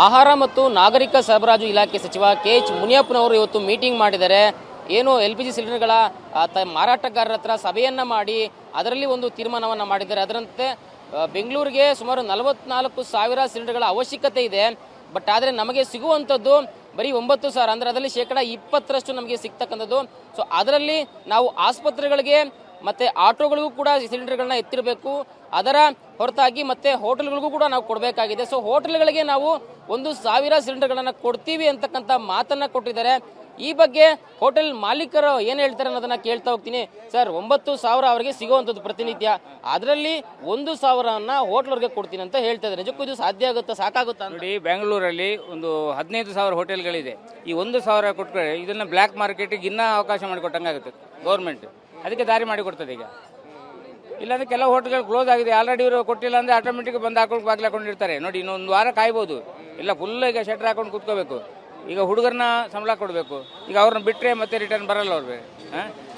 ಆಹಾರ ಮತ್ತು ನಾಗರಿಕ ಸರಬರಾಜು ಇಲಾಖೆ ಸಚಿವ ಕೆ.ಎಚ್. ಮುನಿಯಪ್ಪನವರು ಇವತ್ತು ಮೀಟಿಂಗ್ ಮಾಡಿದ್ದಾರೆ. ಏನು LPG ಸಿಲಿಂಡರ್ಗಳ ಮಾರಾಟಗಾರರ ಹತ್ರ ಸಭೆಯನ್ನ ಮಾಡಿ ಅದರಲ್ಲಿ ಒಂದು ತೀರ್ಮಾನವನ್ನ ಮಾಡಿದ್ದಾರೆ. ಅದರಂತೆ ಬೆಂಗಳೂರಿಗೆ ಸುಮಾರು 44,000 ಸಿಲಿಂಡರ್ಗಳ ಅವಶ್ಯಕತೆ ಇದೆ. ಬಟ್ ಆದರೆ ನಮಗೆ ಸಿಗುವಂಥದ್ದು ಬರೀ 9,000, ಅಂದರೆ ಅದರಲ್ಲಿ 20% ನಮಗೆ ಸಿಗ್ತಕ್ಕಂಥದ್ದು. ಸೊ ಅದರಲ್ಲಿ ನಾವು ಆಸ್ಪತ್ರೆಗಳಿಗೆ ಮತ್ತೆ ಆಟೋಗಳಿಗೂ ಕೂಡ ಸಿಲಿಂಡರ್ಗಳನ್ನ ಎತ್ತಿರಬೇಕು. ಅದರ ಹೊರತಾಗಿ ಮತ್ತೆ ಹೋಟೆಲ್ಗಳಿಗೂ ಕೂಡ ನಾವು ಕೊಡಬೇಕಾಗಿದೆ. ಸೊ ಹೋಟೆಲ್ಗಳಿಗೆ ನಾವು 1,000 ಸಿಲಿಂಡರ್ಗಳನ್ನ ಕೊಡ್ತೀವಿ ಅಂತಕ್ಕಂಥ ಮಾತನ್ನ ಕೊಟ್ಟಿದ್ದಾರೆ. ಈ ಬಗ್ಗೆ ಹೋಟೆಲ್ ಮಾಲೀಕರು ಏನು ಹೇಳ್ತಾರೆ ಅನ್ನೋದನ್ನ ಕೇಳ್ತಾ ಹೋಗ್ತೀನಿ. ಸರ್, 9,000 ಅವರಿಗೆ ಸಿಗುವಂಥದ್ದು ಪ್ರತಿನಿತ್ಯ, ಅದರಲ್ಲಿ 1,000 ಹೋಟೆಲ್ಗೆ ಕೊಡ್ತೀನಿ ಅಂತ ಹೇಳ್ತಾ ಇದ್ದಾರೆ. ನಿಜಕ್ಕೂ ಇದು ಸಾಧ್ಯ ಆಗುತ್ತಾ, ಸಾಕಾಗುತ್ತಾ? ನೋಡಿ, ಬೆಂಗಳೂರಲ್ಲಿ ಒಂದು 15,000 ಹೋಟೆಲ್ಗಳಿದೆ. ಈ 1,000 ಕೊಟ್ಟರೆ ಇದನ್ನ ಬ್ಲ್ಯಾಕ್ ಮಾರ್ಕೆಟಿಗೆ ಇನ್ನೂ ಅವಕಾಶ ಮಾಡಿಕೊಟ್ಟಂಗಾಗುತ್ತೆ ಗೌರ್ಮೆಂಟ್. ಅದಕ್ಕೆ ದಾರಿ ಮಾಡಿಕೊಡ್ತದೆ. ಈಗ ಇಲ್ಲಾಂದ್ರೆ ಕೆಲವು ಹೋಟೆಲ್ಗಳು ಕ್ಲೋಸ್ ಆಗಿದೆ. ಆಲ್ರೆಡಿ ಇವರು ಕೊಟ್ಟಿಲ್ಲ ಅಂದ್ರೆ ಆಟೋಮೆಟಿಕ್ ಬಂದು ಹಾಕೊಂಡು ಬಾಗಿಲು ಹಾಕೊಂಡಿರ್ತಾರೆ. ನೋಡಿ, ಇನ್ನೊಂದು ವಾರ ಕಾಯ್ಬೋದು. ಇಲ್ಲ, ಫುಲ್ ಈಗ ಶೆಟ್ರ್ ಹಾಕೊಂಡು ಕೂತ್ಕೋಬೇಕು. ಈಗ ಹುಡುಗರನ್ನ ಸಂಬಳ ಕೊಡಬೇಕು. ಈಗ ಅವ್ರನ್ನ ಬಿಟ್ಟರೆ ಮತ್ತೆ ರಿಟರ್ನ್ ಬರಲ್ಲ ಅವ್ರಿಗೆ.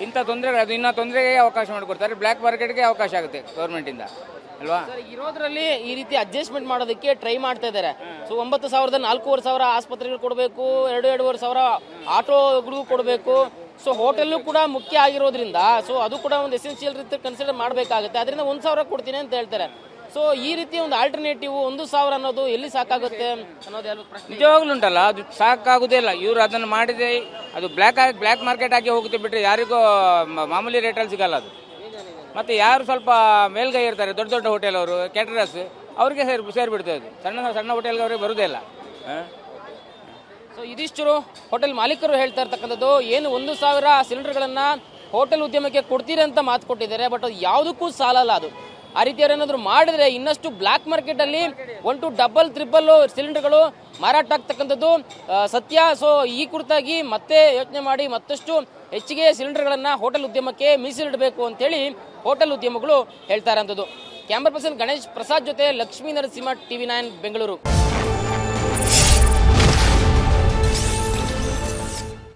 ಇಂಥ ತೊಂದರೆ, ಅದು ಇನ್ನೂ ತೊಂದರೆಗೆ ಅವಕಾಶ ಮಾಡಿಕೊಡ್ತಾರೆ. ಬ್ಲ್ಯಾಕ್ ಮಾರ್ಕೆಟ್ಗೆ ಅವಕಾಶ ಆಗುತ್ತೆ ಗೌರ್ಮೆಂಟಿಂದ, ಅಲ್ವಾ? ಇರೋದ್ರಲ್ಲಿ ಈ ರೀತಿ ಅಡ್ಜಸ್ಟ್ಮೆಂಟ್ ಮಾಡೋದಕ್ಕೆ ಟ್ರೈ ಮಾಡ್ತಾ ಇದ್ದಾರೆ. ಸೊ 9,000 4,500 ಆಸ್ಪತ್ರೆಗಳು ಕೊಡಬೇಕು, 2,500 ಆಟೋಗಳಿಗೂ ಕೊಡಬೇಕು. ಸೊ ಹೋಟೆಲ್ಲು ಕೂಡ ಮುಖ್ಯ ಆಗಿರೋದ್ರಿಂದ ಸೊ ಅದು ಕೂಡ ಒಂದು ಎಸೆನ್ಷಿಯಲ್ ರೀತಿ ಕನ್ಸಿಡರ್ ಮಾಡಬೇಕಾಗುತ್ತೆ. ಅದರಿಂದ 1,000 ಕೊಡ್ತೀನಿ ಅಂತ ಹೇಳ್ತಾರೆ. ಸೊ ಈ ರೀತಿ ಒಂದು ಆಲ್ಟರ್ನೇಟಿವ್ 1,000 ಅನ್ನೋದು ಎಲ್ಲಿ ಸಾಕಾಗುತ್ತೆ ಅನ್ನೋದು ಪ್ರಶ್ನೆ ನಿಜವಾಗ್ಲೂ ಉಂಟಲ್ಲ. ಅದು ಸಾಕಾಗುದೇ ಇಲ್ಲ. ಇವರು ಅದನ್ನು ಮಾಡಿದೆ, ಅದು ಬ್ಲ್ಯಾಕ್ ಮಾರ್ಕೆಟ್ ಆಗಿ ಹೋಗುತ್ತೆ ಬಿಟ್ಟರೆ ಯಾರಿಗೂ ಮಾಮೂಲಿ ರೇಟಲ್ಲಿ ಸಿಗಲ್ಲ ಅದು. ಮತ್ತು ಯಾರು ಸ್ವಲ್ಪ ಮೇಲ್ಗೈ ಇರ್ತಾರೆ, ದೊಡ್ಡ ದೊಡ್ಡ ಹೋಟೆಲ್ ಅವರು, ಕ್ಯಾಟರರ್ಸ್, ಅವ್ರಿಗೆ ಸೇರಿಬಿಡ್ತದೆ ಅದು. ಸಣ್ಣ ಹೋಟೆಲ್ಗವ್ರಿಗೆ ಬರೋದೇ ಇಲ್ಲ. ಸೊ ಇದಿಷ್ಟು ಹೋಟೆಲ್ ಮಾಲೀಕರು ಹೇಳ್ತಾ ಇರ್ತಕ್ಕಂಥದ್ದು. ಏನು 1,000 ಸಿಲಿಂಡರ್ಗಳನ್ನ ಹೋಟೆಲ್ ಉದ್ಯಮಕ್ಕೆ ಕೊಡ್ತೀರಿ ಅಂತ ಮಾತು ಕೊಟ್ಟಿದ್ದಾರೆ. ಬಟ್ ಅದು ಯಾವುದಕ್ಕೂ ಸಾಲಲ್ಲ. ಅದು ಆ ರೀತಿ ಏನಾದರೂ ಮಾಡಿದ್ರೆ ಇನ್ನಷ್ಟು ಬ್ಲ್ಯಾಕ್ ಮಾರ್ಕೆಟ್ ಅಲ್ಲಿ 1 to 3 ಸಿಲಿಂಡರ್ಗಳು ಮಾರಾಟ ಆಗ್ತಕ್ಕಂಥದ್ದು ಸತ್ಯ. ಸೊ ಈ ಕುರಿತಾಗಿ ಮತ್ತೆ ಯೋಚನೆ ಮಾಡಿ ಮತ್ತಷ್ಟು ಹೆಚ್ಚಿಗೆ ಸಿಲಿಂಡರ್ಗಳನ್ನ ಹೋಟೆಲ್ ಉದ್ಯಮಕ್ಕೆ ಮೀಸಲಿಡಬೇಕು ಅಂತೇಳಿ ಹೋಟೆಲ್ ಉದ್ಯಮಗಳು ಹೇಳ್ತಾ ಇರೋಂಥದ್ದು. ಕ್ಯಾಮರಾ ಪರ್ಸನ್ ಗಣೇಶ್ ಪ್ರಸಾದ್ ಜೊತೆ ಲಕ್ಷ್ಮೀ ನರಸಿಂಹ, TV9 ಬೆಂಗಳೂರು.